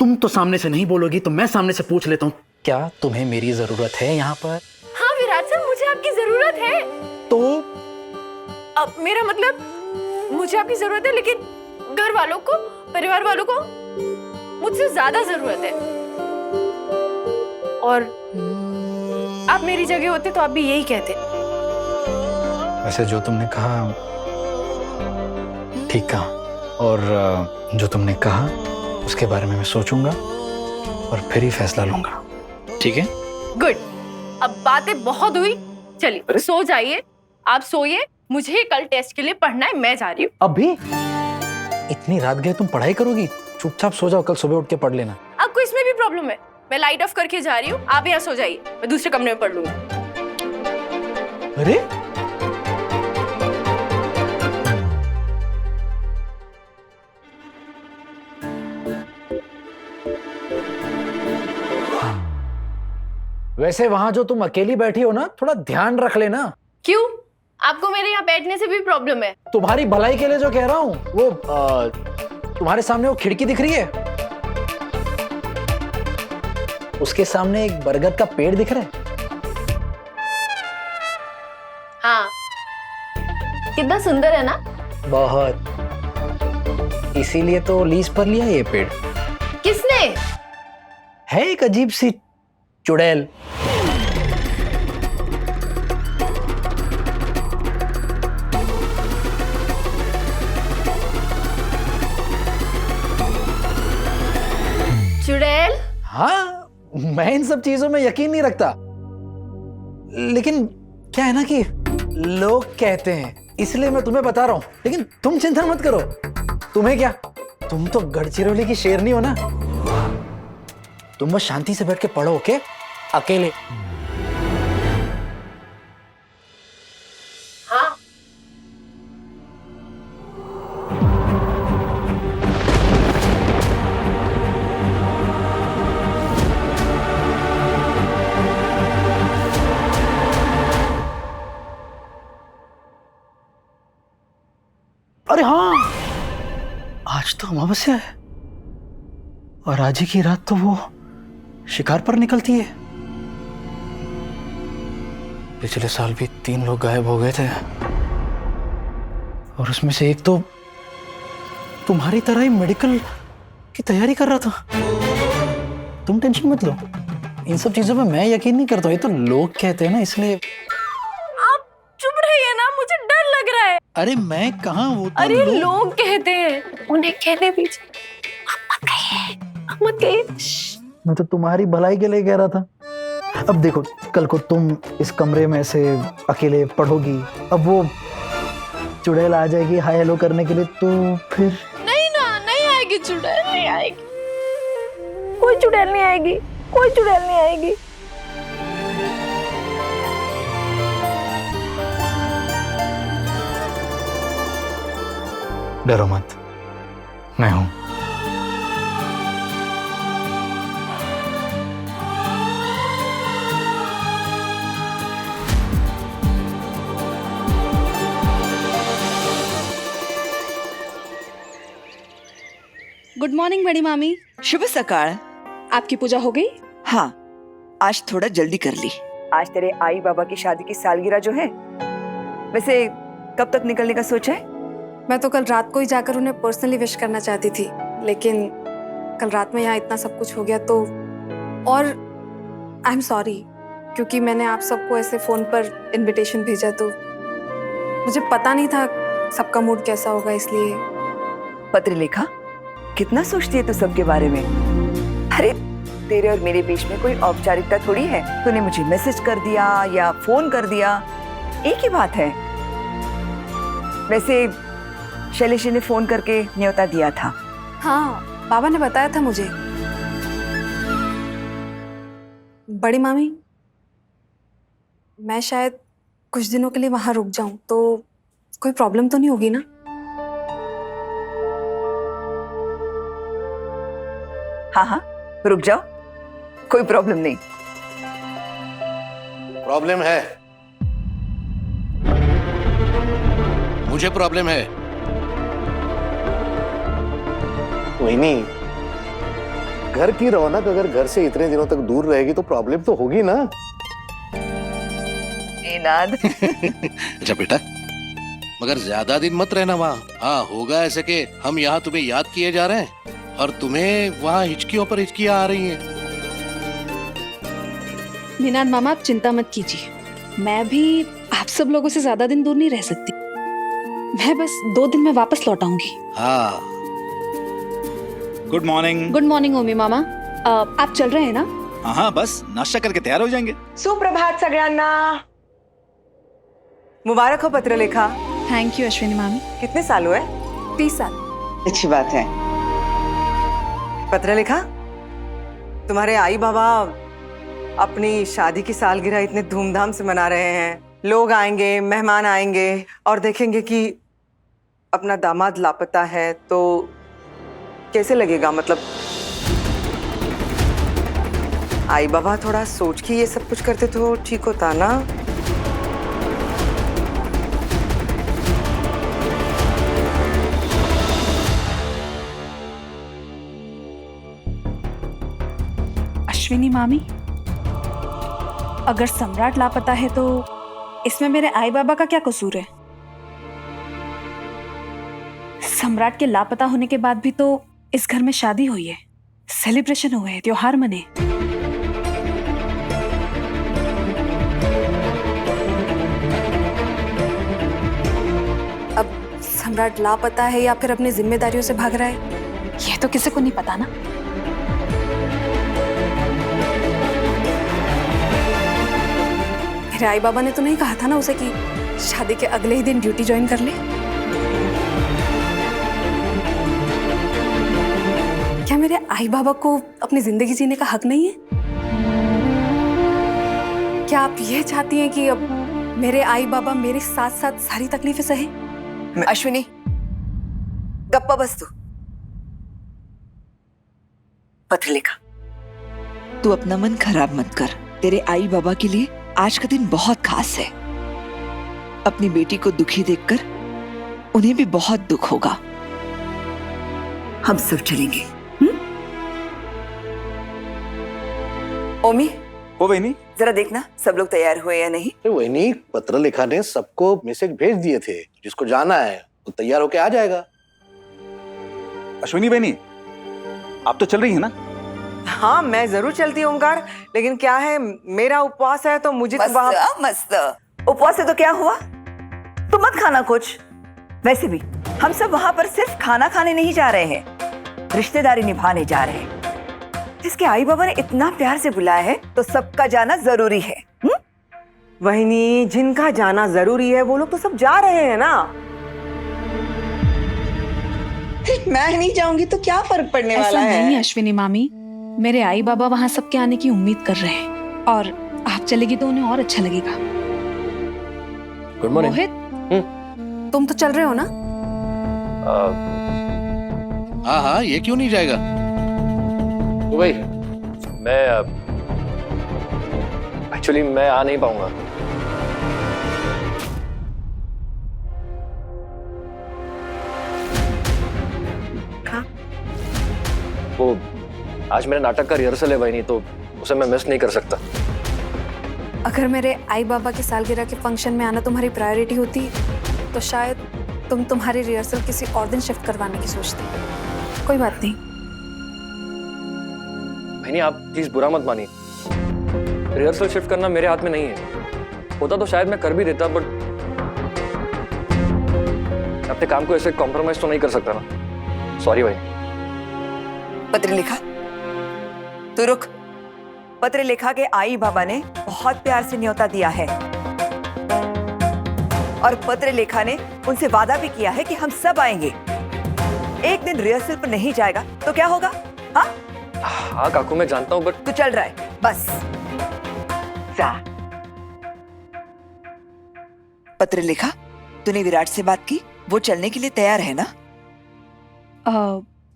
तुम तो सामने से नहीं बोलोगी तो मैं सामने से पूछ लेता हूँ, क्या तुम्हें मेरी जरूरत है यहाँ पर? हाँ विराट सर, मुझे आपकी जरूरत है। तो अब मेरा मतलब मुझे आपकी जरूरत है, लेकिन घर वालों को, परिवार वालों को मुझसे ज्यादा जरूरत है। और आप मेरी जगह होते तो आप भी यही कहते। वैसे जो तुमने कहा ठीक कहा, और जो तुमने कहा उसके बारे में मैं सोचूंगा और फिर ही फैसला लूंगा, ठीक है? गुड, अब बातें बहुत हुई, चलिए सो जाइए। आप सोइए, मुझे कल टेस्ट के लिए पढ़ना है, मैं जा रही हूँ। अभी इतनी रात गए तुम पढ़ाई करोगी? चुपचाप सो जाओ, कल सुबह उठ के पढ़ लेना। आपको इसमें भी प्रॉब्लम है? मैं लाइट ऑफ करके जा रही हूँ, आप यहाँ सो जाइए, मैं दूसरे कमरे में पढ़ लूंगी। अरे वैसे वहां जो तुम अकेली बैठी हो ना, थोड़ा ध्यान रख लेना। क्यों? आपको मेरे यहाँ बैठने से भी प्रॉब्लम है? तुम्हारी भलाई के लिए जो कह रहा हूँ, वो तुम्हारे सामने वो खिड़की दिख रही है, उसके सामने एक बरगद का पेड़ दिख रहा है। हाँ, कितना सुंदर है ना? बहुत, इसीलिए तो लीज पर लिया ये पेड़। किसने? है एक अजीब सी चुड़ैल। चुड़ैल? हाँ, मैं इन सब चीजों में यकीन नहीं रखता, लेकिन क्या है ना कि लोग कहते हैं, इसलिए मैं तुम्हें बता रहा हूं। लेकिन तुम चिंता मत करो। तुम्हें क्या, तुम तो गढ़चिरौली की शेरनी हो ना। तुम बस शांति से बैठ के पढ़ो, ओके? अकेले। हाँ। अरे हाँ, आज तो अमावस्या है और आज ही की रात तो वो शिकार पर निकलती है। पिछले साल भी 3 लोग गायब हो गए थे और उसमें से एक तो तुम्हारी तरह ही मेडिकल की तैयारी कर रहा था। तुम टेंशन मत लो, इन सब चीजों में मैं यकीन नहीं करता, ये तो लोग कहते हैं ना, इसलिए। आप चुप रहिए ना, मुझे डर लग रहा है। अरे मैं कहाँ, वो तो अरे लोग कहते हैं, उन्हें कहने दीजिए। आप मत कहिए, आप मत कहिए। मैं तो तुम्हारी भलाई के लिए कह रहा था। अब देखो, कल को तुम इस कमरे में से अकेले पढ़ोगी, अब वो चुड़ैल आ जाएगी हाय हेलो करने के लिए, तो फिर नहीं ना, नहीं आएगी चुड़ैल, नहीं आएगी, कोई चुड़ैल नहीं आएगी, कोई चुड़ैल नहीं आएगी। डरो मत, मैं हूं। गुड मॉर्निंग बड़ी मामी। शुभ सकाळ। आपकी पूजा हो गई? हाँ, आज थोड़ा जल्दी कर ली। आज तेरे आई बाबा की शादी की सालगिरह जो है। वैसे कब तक निकलने का सोचा है? मैं तो कल रात को ही जाकर उन्हें पर्सनली विश करना चाहती थी, लेकिन कल रात में यहाँ इतना सब कुछ हो गया तो। और आई एम सॉरी, क्योंकि मैंने आप सबको ऐसे फोन पर इनविटेशन भेजा तो मुझे पता नहीं था सबका मूड कैसा होगा, इसलिए। पत्रलेखा, कितना सोचती है तू सबके बारे में? अरे तेरे और मेरे बीच में कोई औपचारिकता थोड़ी है। तूने मुझे मैसेज कर दिया या फोन कर दिया, एक ही बात है। वैसे शैलेश ने फोन करके न्योता दिया था। हाँ, बाबा ने बताया था मुझे। बड़ी मामी, मैं शायद कुछ दिनों के लिए वहां रुक जाऊं, तो कोई प्रॉब्लम तो नहीं होगी ना? हाँ हाँ, रुक जाओ, कोई प्रॉब्लम नहीं। प्रॉब्लम है, मुझे प्रॉब्लम है। वही नहीं, घर की रौनक अगर घर से इतने दिनों तक दूर रहेगी तो प्रॉब्लम तो होगी ना। इनाद। अच्छा बेटा, मगर ज्यादा दिन मत रहना वहाँ। हाँ, होगा ऐसे कि हम यहाँ तुम्हें याद किए जा रहे हैं और तुम्हें वहाँ हिचकियों पर हिचकियाँ आ रही हैं। निनाद मामा, आप चिंता मत कीजिए, मैं भी आप सब लोगों से ज्यादा दिन दूर नहीं रह सकती। मैं बस 2 दिन में वापस लौट आऊंगी। हाँ। Good morning. गुड मॉर्निंग ओमी मामा। आप चल रहे हैं ना? हाँ, बस नाश्ता करके तैयार हो जाएंगे। सुप्रभात सगळ्यांना। मुबारक हो पत्रलेखा। थैंक यू अश्विनी मामी। कितने साल हुए? 30 साल। अच्छी बात है। पत्रलेखा, तुम्हारे आई बाबा अपनी शादी की सालगिरह इतने धूमधाम से मना रहे हैं। लोग आएंगे, मेहमान आएंगे और देखेंगे कि अपना दामाद लापता है, तो कैसे लगेगा? मतलब आई बाबा थोड़ा सोच के ये सब कुछ करते तो ठीक होता ना। अश्विनी मामी, अगर सम्राट लापता है तो इसमें मेरे आई बाबा का क्या कसूर है? सम्राट के लापता होने के बाद भी तो इस घर में शादी हुई है, सेलिब्रेशन हुए हैं, त्योहार मने। अब सम्राट लापता है या फिर अपनी जिम्मेदारियों से भाग रहा है, ये तो किसी को नहीं पता ना। मेरे आई बाबा ने तो नहीं कहा था ना उसे कि शादी के अगले ही दिन ड्यूटी ज्वाइन कर ले? क्या मेरे आई बाबा को अपनी जिंदगी जीने का हक नहीं है? क्या आप ये चाहती हैं कि अब मेरे आई बाबा मेरे साथ साथ सारी तकलीफें सहे? अश्विनी, गप्पा बस तू। पत्रलेखा, तू अपना मन खराब मत कर। तेरे आई बाबा के लिए आज का दिन बहुत खास है। अपनी बेटी को दुखी देखकर उन्हें भी बहुत दुख होगा। हम सब चलेंगे। ओमी, हो वही नहीं। जरा देखना सब लोग तैयार हुए या नहीं। वही नहीं, पत्रलेखा ने सबको मैसेज भेज दिए थे, जिसको जाना है वो तैयार होके आ जाएगा। अश्विनी बहनी, आप तो चल रही है ना? हाँ, मैं जरूर चलती हूँ ओंकार, लेकिन क्या है, मेरा उपवास है तो मुझे तो वहाँ। मस्त। उपवास है तो क्या हुआ? तुम मत खाना कुछ। वैसे भी हम सब वहाँ पर सिर्फ खाना खाने नहीं जा रहे हैं, रिश्तेदारी निभाने जा रहे हैं। इसके आई बाबा ने इतना प्यार से बुलाया है तो सबका जाना जरूरी है। वही, जिनका जाना जरूरी है वो लोग तो सब जा रहे हैं ना। मैं नहीं जाऊंगी तो क्या फर्क पड़ने वाला ऐसा है? नहीं अश्विनी मामी, मेरे आई बाबा वहाँ सबके आने की उम्मीद कर रहे हैं और आप चलेगी तो उन्हें और अच्छा लगेगा। Good morning. मोहित, तुम तो चल रहे हो ना? हाँ हाँ, ये क्यों नहीं जाएगा? तो भाई, मैं एक्चुअली मैं आ नहीं पाऊंगा। वो आज मेरे नाटक का रिहर्सल है भाई, नहीं तो उसे मैं मिस नहीं कर सकता। अगर मेरे आई बाबा की सालगिरह के फंक्शन में आना तुम्हारी प्रायोरिटी होती तो शायद तुम तुम्हारी रिहर्सल किसी और दिन शिफ्ट करवाने की सोचती। कोई बात नहीं। भाई नहीं, आप प्लीज बुरा मत मानिए। रिहर्सल शिफ्ट करना मेरे हाथ में नहीं है। होता तो शायद मैं कर भी देता, बट अपने काम को ऐसे कॉम्प्रोमाइज तो नहीं कर सकता ना। सॉरी भाई। पत्रलेखा, तू रुक। पत्रलेखा के आई बाबा ने बहुत प्यार से न्योता दिया है और पत्रलेखा ने उनसे वादा भी किया है कि हम सब आएंगे। एक दिन रिहर्सल पर नहीं जाएगा तो क्या होगा? हाँ हाँ काकू, मैं जानता हूँ, बट तू चल रहा है बस जा। पत्रलेखा, तूने विराट से बात की? वो चलने के लिए तैयार है ना?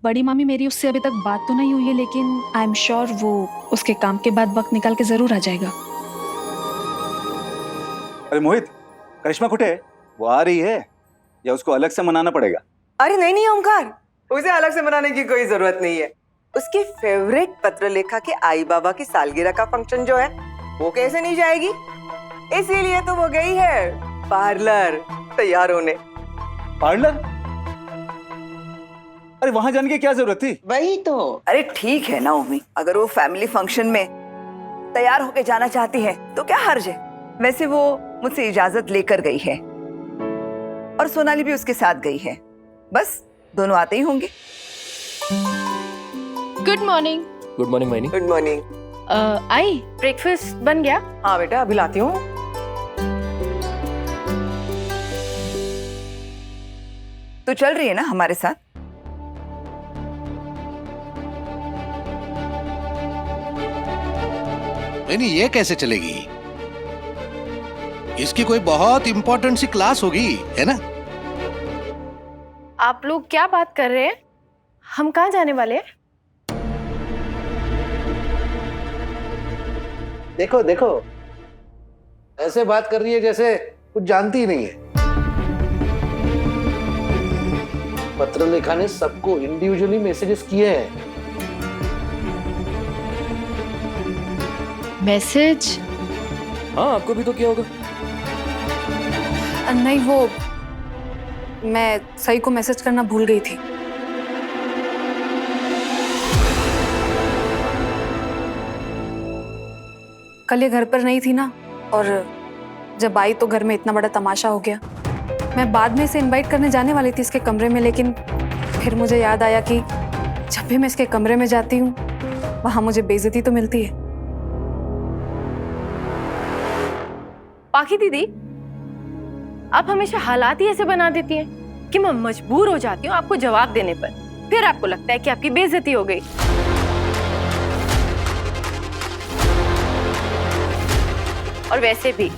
बड़ी मामी, मेरी उससे अभी तक बात तो नहीं हुई है, लेकिन आई एम श्योर वो उसके काम के बाद वक्त निकाल के जरूर आ जाएगा। अरे मोहित, करिश्मा कुठे है? वो आ रही है या उसको अलग से मनाना पड़ेगा? अरे नहीं नहीं ओंकार, उसे अलग से मनाने की कोई जरूरत नहीं है। उसकी फेवरेट पत्रलेखा के आई बाबा की सालगिरह का फंक्शन जो है वो कैसे नहीं जाएगी? इसीलिए तो वो गई है पार्लर तैयार होने। पार्लर? अरे वहां जाने की क्या जरूरत थी? वही तो। अरे ठीक है नाओमी, अगर वो फैमिली फंक्शन में तैयार होके जाना चाहती है तो क्या हर्ज है। वैसे वो मुझसे इजाजत लेकर गई है और सोनाली भी उसके साथ गई है। बस दोनों आते ही होंगे। Good morning. गुड मॉर्निंग मायनी। Good morning. आई ब्रेकफास्ट बन गया? हाँ बेटा अभी लाती हूँ। तो चल रही है ना हमारे साथ? नहीं, ये कैसे चलेगी? इसकी कोई बहुत इंपॉर्टेंट सी क्लास होगी, है ना? आप लोग क्या बात कर रहे हैं? हम कहाँ जाने वाले हैं? देखो देखो, ऐसे बात कर रही है जैसे कुछ जानती ही नहीं है। पत्रलेखा ने सबको इंडिविजुअली मैसेजेस किए हैं। मैसेज? हाँ, आपको भी तो किया होगा। नहीं, वो मैं सही को मैसेज करना भूल गई थी। कल ये घर पर नहीं थी ना, और जब आई तो घर में इतना बड़ा तमाशा हो गया। मैं बाद में इसे इनवाइट करने जाने वाली थी इसके कमरे में, लेकिन फिर मुझे याद आया कि जब भी मैं इसके कमरे में जाती हूँ वहां मुझे बेइज्जती तो मिलती है। पाखी दीदी, आप हमेशा हालात ही ऐसे बना देती हैं कि मैं मजबूर हो जाती हूँ आपको जवाब देने पर। फिर आपको लगता है कि आपकी बेइज्जती हो गई। और वैसे भी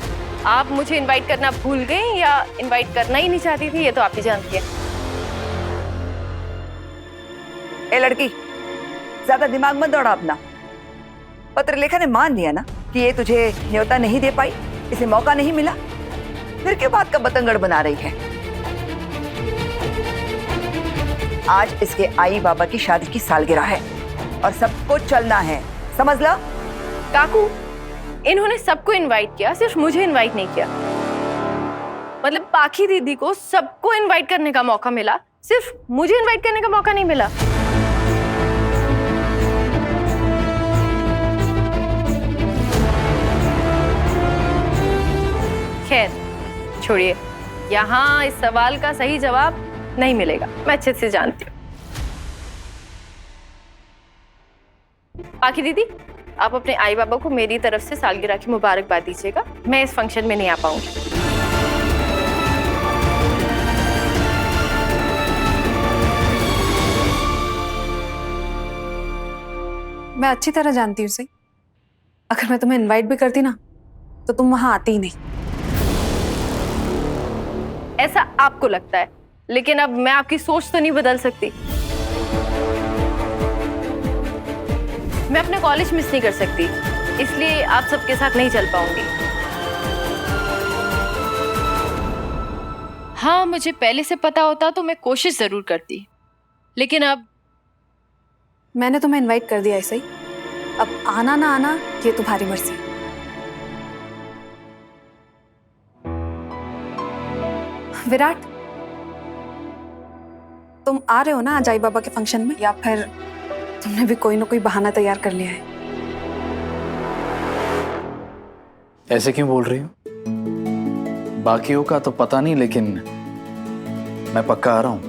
आप मुझे इनवाइट करना भूल गई या इनवाइट करना ही नहीं चाहती थी, ये तो आप ही जानती हैं। ए लड़की, ज्यादा दिमाग मत दौड़ा अपना। पत्रलेखा ने मान लिया ना कि ये तुझे न्योता नहीं दे पाई, इसे मौका नहीं मिला, फिर क्यों बात का बतंगड़ बना रही है? आज इसके आई बाबा की शादी की सालगिरह है और सबको चलना है, समझ ला? काकू, इन्होंने सबको इनवाइट किया, सिर्फ मुझे इनवाइट नहीं किया। मतलब पाखी दीदी को सबको इनवाइट करने का मौका मिला, सिर्फ मुझे इनवाइट करने का मौका नहीं मिला। खैर छोड़िए, यहाँ इस सवाल का सही जवाब नहीं मिलेगा, मैं अच्छे से जानती हूँ। पाखी दीदी, आप अपने आई बाबा को मेरी तरफ से सालगिरह की मुबारकबाद दीजिएगा। मैं इस फंक्शन में नहीं आ पाऊंगी। मैं अच्छी तरह जानती हूँ उसे। अगर मैं तुम्हें इनवाइट भी करती ना तो तुम वहां आती ही नहीं। ऐसा आपको लगता है, लेकिन अब मैं आपकी सोच तो नहीं बदल सकती। मैं अपना कॉलेज मिस नहीं कर सकती, इसलिए आप सबके साथ नहीं चल पाऊंगी। हाँ, मुझे पहले से पता होता तो मैं कोशिश जरूर करती, लेकिन अब मैंने तुम्हें इनवाइट कर दिया ऐसे ही। अब आना ना आना ये तुम्हारी मर्जी। विराट, तुम आ रहे हो ना आज आई बाबा के फंक्शन में, या फिर तुमने भी कोई ना कोई बहाना तैयार कर लिया है? ऐसे क्यों बोल रही हो? बाकियों का तो पता नहीं, लेकिन मैं पक्का आ रहा हूं,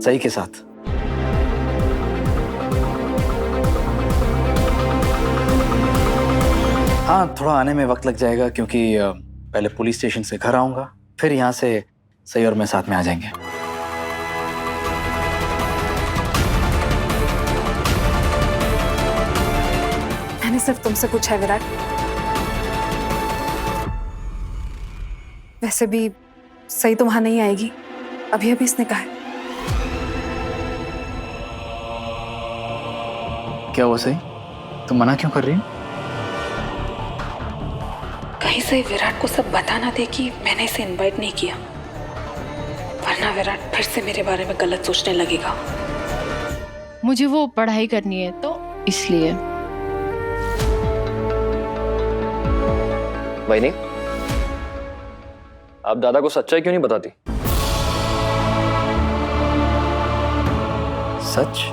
सही के साथ। हाँ, थोड़ा आने में वक्त लग जाएगा क्योंकि पहले पुलिस स्टेशन से घर आऊंगा, फिर यहाँ से सही और मैं साथ में आ जाएंगे। मैंने सिर्फ तुमसे पूछा है विराट। वैसे भी सही तो वहां नहीं आएगी, अभी अभी इसने कहा है। क्या हुआ सही? तुम मना क्यों कर रही हो? कहीं से विराट को सब बता ना दे कि मैंने इसे इनवाइट नहीं किया, वरना ना विराट फिर से मेरे बारे में गलत सोचने लगेगा। मुझे वो पढ़ाई करनी है तो इसलिए। वहीनी, आप दादा को सच्चाई क्यों नहीं बताती? सच?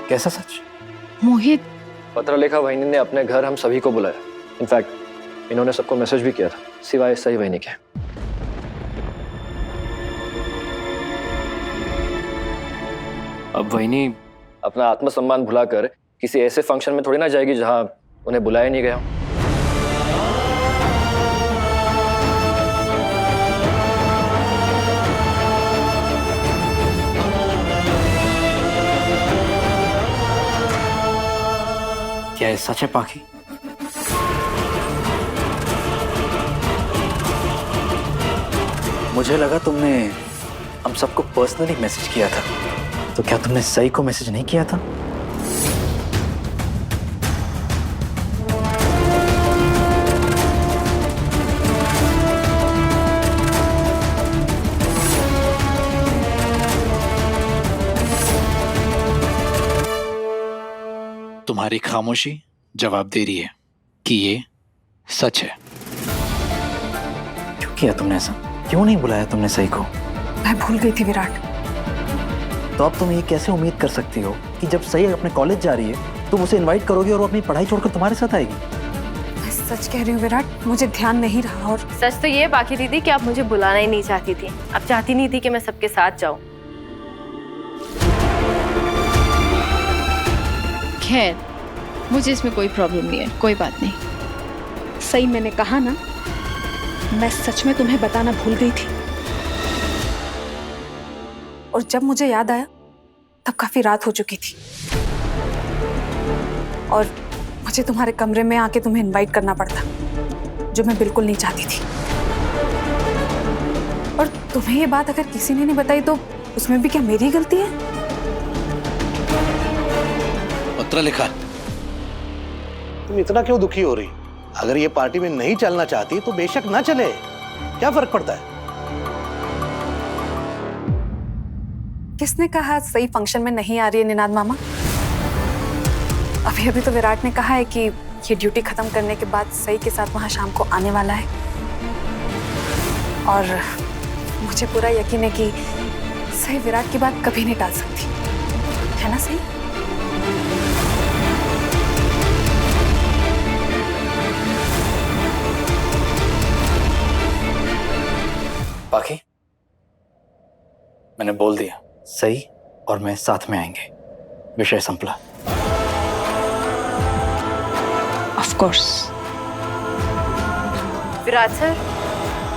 कैसा सच? मोहित, पत्रलेखा वहीनी ने अपने घर हम सभी को बुलाया। इनफैक्ट इन्होंने सबको मैसेज भी किया था, सिवाय सही वहीनी के। अब वहीनी अपना आत्मसम्मान भुलाकर किसी ऐसे फंक्शन में थोड़ी ना जाएगी जहां उन्हें बुलाया नहीं गया। क्या ये सच है पाखी? मुझे लगा तुमने हम सबको पर्सनली मैसेज किया था, तो क्या तुमने सही को मैसेज नहीं किया था? तुम्हारी खामोशी जवाब दे रही है कि ये सच है। क्यों किया तुमने ऐसा? क्यों नहीं बुलाया तुमने सही को? मैं भूल गई थी विराट। तो अब तुम ये कैसे उम्मीद कर सकती हो कि जब सही अपने कॉलेज जा रही है तुम उसे इनवाइट करोगे और वो अपनी पढ़ाई छोड़कर तुम्हारे साथ आएगी? मैं सच कह रही हूँ विराट, मुझे ध्यान नहीं रहा। और सच तो ये है बाकी दीदी कि आप मुझे बुलाना ही नहीं चाहती थी। आप चाहती नहीं थी कि मैं सबके साथ जाऊं। खैर, मुझे इसमें कोई प्रॉब्लम नहीं है, कोई बात नहीं। सही मैंने कहा ना, मैं सच में तुम्हें बताना भूल गई थी। और जब मुझे याद आया तब काफी रात हो चुकी थी और मुझे तुम्हारे कमरे में आके तुम्हें इनवाइट करना पड़ता, जो मैं बिल्कुल नहीं चाहती थी। और तुम्हें ये बात अगर किसी ने नहीं बताई तो उसमें भी क्या मेरी गलती है? पत्रलेखा, तुम इतना क्यों दुखी हो रही? अगर ये पार्टी में नहीं चलना चाहती तो बेशक ना चले, क्या फर्क पड़ता है? किसने कहा सही फंक्शन में नहीं आ रही है निनाद मामा? अभी तो विराट ने कहा है कि ये ड्यूटी खत्म करने के बाद सही के साथ वहां शाम को आने वाला है। और मुझे पूरा यकीन है कि सही विराट की बात कभी नहीं टाल सकती, है ना सही? बाकी मैंने बोल दिया, सही और मैं साथ में आएंगे। विषय संपला। Of course. विराट सर,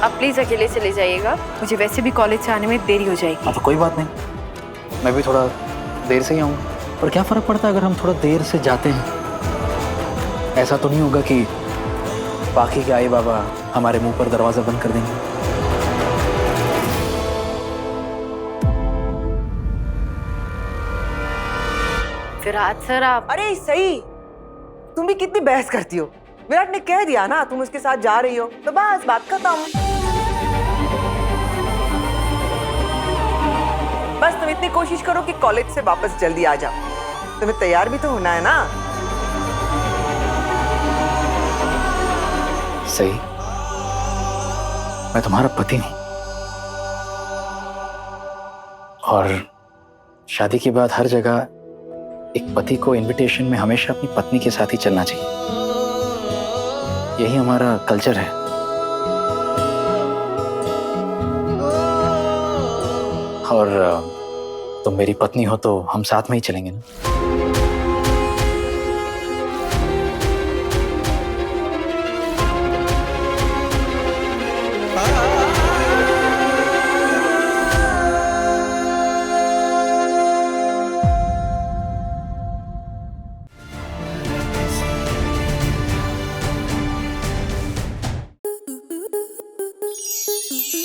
आप प्लीज अकेले चले जाइएगा, मुझे वैसे भी कॉलेज से आने में देरी हो जाएगी। हाँ तो कोई बात नहीं, मैं भी थोड़ा देर से ही आऊँगा। और क्या फर्क पड़ता है अगर हम थोड़ा देर से जाते हैं? ऐसा तो नहीं होगा कि बाकी के आई बाबा हमारे मुंह पर दरवाजा बंद कर देंगे। विराट सर, आप अरे सही, तुम भी कितनी बहस करती हो? विराट ने कह दिया ना तुम उसके साथ जा रही हो, तो बस बात खत्म। बस तुम इतनी कोशिश करो कि कॉलेज से वापस जल्दी आ जाओ। तुम्हें तैयार भी तो होना है ना। सही, मैं तुम्हारा पति हूं और शादी के बाद हर जगह एक पति को इनविटेशन में हमेशा अपनी पत्नी के साथ ही चलना चाहिए। यही हमारा कल्चर है। और तुम मेरी पत्नी हो तो हम साथ में ही चलेंगे ना।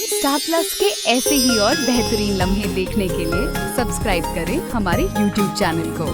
स्टार प्लस के ऐसे ही और बेहतरीन लम्हे देखने के लिए सब्सक्राइब करें हमारे YouTube चैनल को।